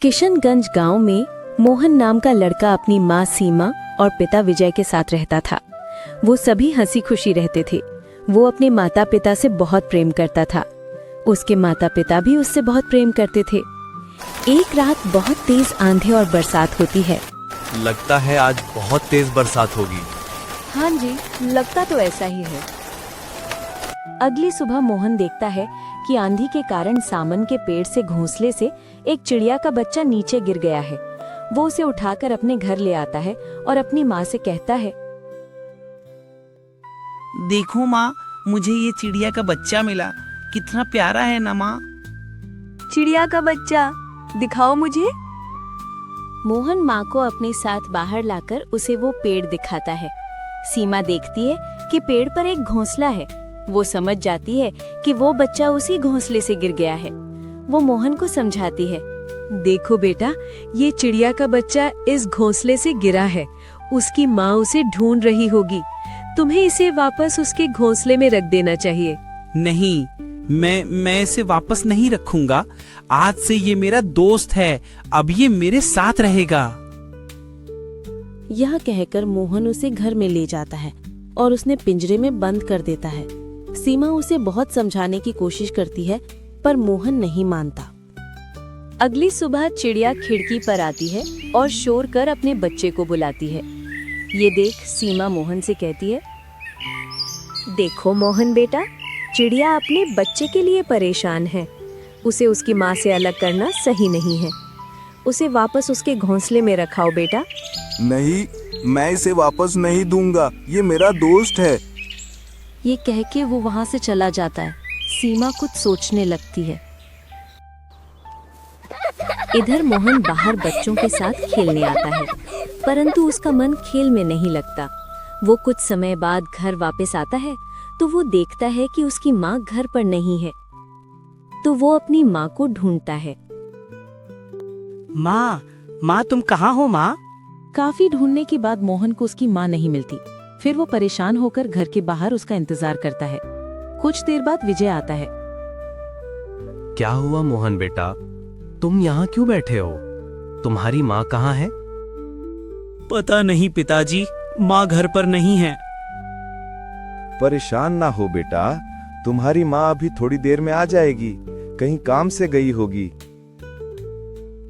किशनगंज गांव में मोहन नाम का लड़का अपनी माँ सीमा और पिता विजय के साथ रहता था। वो सभी हंसी खुशी रहते थे। वो अपने माता पिता से बहुत प्रेम करता था। उसके माता पिता भी उससे बहुत प्रेम करते थे। एक रात बहुत तेज आंधी और बरसात होती है। लगता है आज बहुत तेज बरसात होगी। हाँ जी, लगता तो ऐसा ही है। अगली सुबह मोहन देखता है कि आंधी के कारण सामन के पेड़ से घोंसले से एक चिड़िया का बच्चा नीचे गिर गया है। वो उसे उठाकर अपने घर ले आता है और अपनी माँ से कहता है, देखो माँ, मुझे ये चिड़िया का बच्चा मिला। कितना प्यारा है ना माँ। चिड़िया का बच्चा दिखाओ मुझे। मोहन माँ को अपने साथ बाहर लाकर उसे वो पेड़ दिखाता है। सीमा देखती है कि पेड़ पर एक घोंसला है। वो समझ जाती है कि वो बच्चा उसी घोंसले से गिर गया है। वो मोहन को समझाती है, देखो बेटा, ये चिड़िया का बच्चा इस घोंसले से गिरा है। उसकी माँ उसे ढूंढ रही होगी। तुम्हें इसे वापस उसके घोंसले में रख देना चाहिए। नहीं, मैं इसे वापस नहीं रखूंगा। आज से ये मेरा दोस्त है। अब ये मेरे साथ रहेगा। यह कहकर मोहन उसे घर में ले जाता है और उसने पिंजरे में बंद कर देता है। सीमा उसे बहुत समझाने की कोशिश करती है, पर मोहन नहीं मानता। अगली सुबह चिड़िया खिड़की पर आती है और शोर कर अपने बच्चे को बुलाती है। ये देख सीमा मोहन से कहती है, देखो मोहन बेटा, चिड़िया अपने बच्चे के लिए परेशान है। उसे उसकी माँ से अलग करना सही नहीं है। उसे वापस उसके घोंसले में रखाओ बेटा। नहीं, मैं इसे वापस नहीं दूंगा। ये मेरा दोस्त है। ये कह के वो वहाँ से चला जाता है। सीमा कुछ सोचने लगती है। इधर मोहन बाहर बच्चों के साथ खेलने आता है, परंतु उसका मन खेल में नहीं लगता। वो कुछ समय बाद घर वापस आता है तो वो देखता है कि उसकी माँ घर पर नहीं है। तो वो अपनी माँ को ढूंढता है। माँ तुम कहाँ हो माँ? काफी ढूंढने के बाद मोहन को उसकी माँ नहीं मिलती। फिर वो परेशान होकर घर के बाहर उसका इंतजार करता है। कुछ देर बाद विजय आता है। क्या हुआ मोहन बेटा, तुम यहाँ क्यों बैठे हो? तुम्हारी माँ कहाँ है? पता नहीं पिताजी, माँ घर पर नहीं है। परेशान ना हो बेटा, तुम्हारी माँ अभी थोड़ी देर में आ जाएगी। कहीं काम से गई होगी।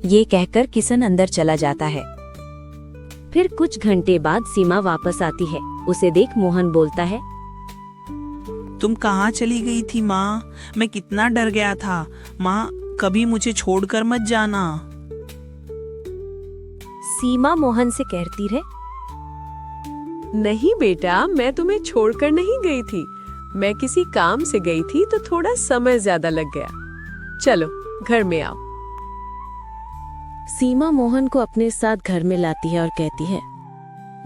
ये कहकर किशन अंदर चला जाता है। फिर कुछ घंटे बाद सीमा वापस आती है। उसे देख मोहन बोलता है, तुम कहाँ चली गई थी माँ? मैं कितना डर गया था। माँ, कभी मुझे छोड़कर मत जाना। सीमा मोहन से कहती रहे, नहीं बेटा, मैं तुम्हें छोड़कर नहीं गई थी। मैं किसी काम से गई थी तो थोड़ा समय ज्यादा लग गया। चलो घर में आओ। सीमा मोहन को अपने साथ घर में लाती है और कहती है,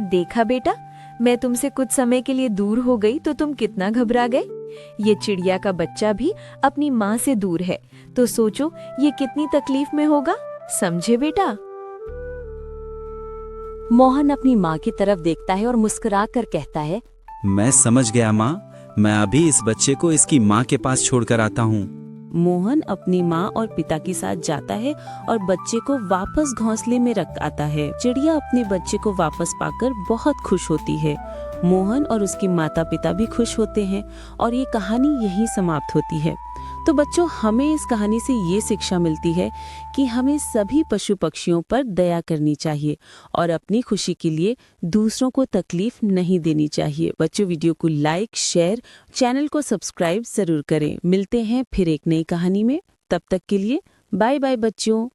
देखा बेटा, मैं तुमसे कुछ समय के लिए दूर हो गई तो तुम कितना घबरा गए। ये चिड़िया का बच्चा भी अपनी माँ से दूर है, तो सोचो ये कितनी तकलीफ में होगा। समझे बेटा? मोहन अपनी माँ की तरफ देखता है और मुस्कुरा कर कहता है, मैं समझ गया माँ। मैं अभी इस बच्चे को इसकी माँ के पास छोड़कर आता हूँ। मोहन अपनी माँ और पिता के साथ जाता है और बच्चे को वापस घोंसले में रख आता है। चिड़िया अपने बच्चे को वापस पाकर बहुत खुश होती है। मोहन और उसकी माता पिता भी खुश होते हैं और ये कहानी यहीं समाप्त होती है। तो बच्चों, हमें इस कहानी से ये शिक्षा मिलती है कि हमें सभी पशु पक्षियों पर दया करनी चाहिए और अपनी खुशी के लिए दूसरों को तकलीफ नहीं देनी चाहिए। बच्चों, वीडियो को लाइक, शेयर, चैनल को सब्सक्राइब जरूर करें। मिलते हैं फिर एक नई कहानी में। तब तक के लिए बाय बाय बच्चों।